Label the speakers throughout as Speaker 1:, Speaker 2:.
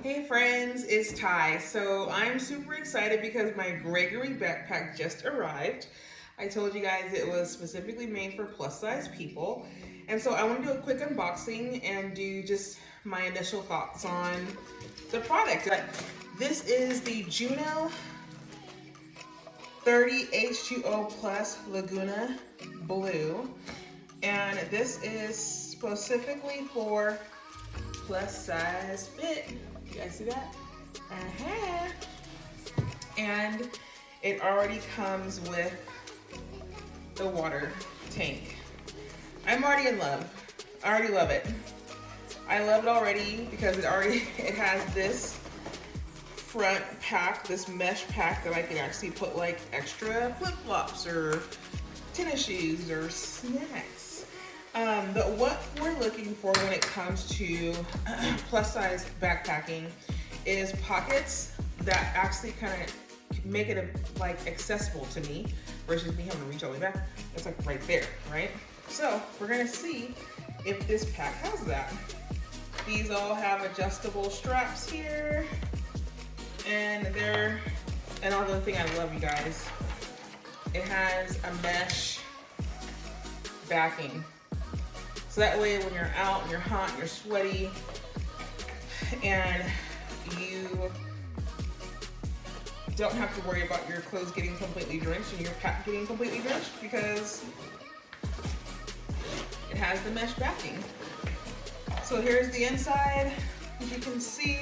Speaker 1: Hey friends, it's Ty. So I'm super excited because my Gregory backpack just arrived. I told you guys it was specifically made for plus size people. And so I want to do a quick unboxing and do just my initial thoughts on the product. This is the Juno 30 H20 Plus Laguna Blue. And this is specifically for plus size fit. You guys see that? And it already comes with the water tank. I'm already in love. I already love it. I love it already because it has this front pack, this mesh pack that I can actually put like extra flip-flops or tennis shoes or snacks. But what we're looking for when it comes to plus size backpacking is pockets that actually kind of make it like accessible to me versus me having to reach all the way back. It's like right there, right? So we're gonna see if this pack has that. These all have adjustable straps here, and another thing I love, you guys, it has a mesh backing. So that way when you're out and you're hot and you're sweaty and you don't have to worry about your clothes getting completely drenched and your pack getting completely drenched because it has the mesh backing. So here's the inside, as you can see,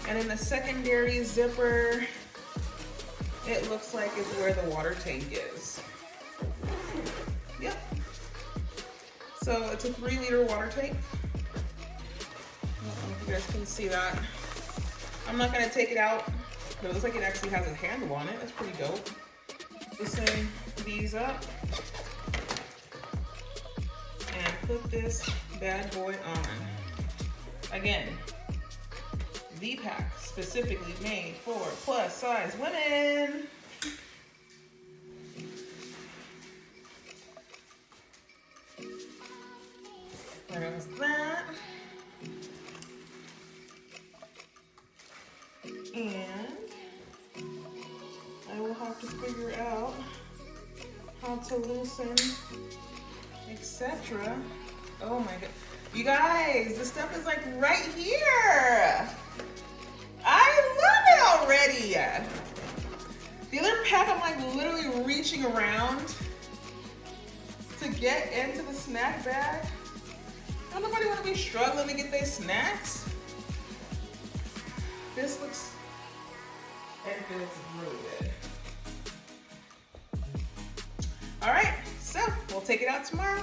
Speaker 1: and in the secondary zipper, it looks like is where the water tank is. Yep. So it's a 3-liter water tank. I don't know if you guys can see that. I'm not gonna take it out, but it looks like it actually has a handle on it. That's pretty dope. Loosen these up and put this bad boy on. Again, the pack specifically made for plus size women. There's that. And I will have to figure out how to loosen, etc. Oh my god. You guys, this stuff is like right here. I love it already. The other pack, I'm like literally reaching around to get into the snack bag. Don't nobody want to be struggling to get their snacks. This looks and feels really good. All right, so we'll take it out tomorrow.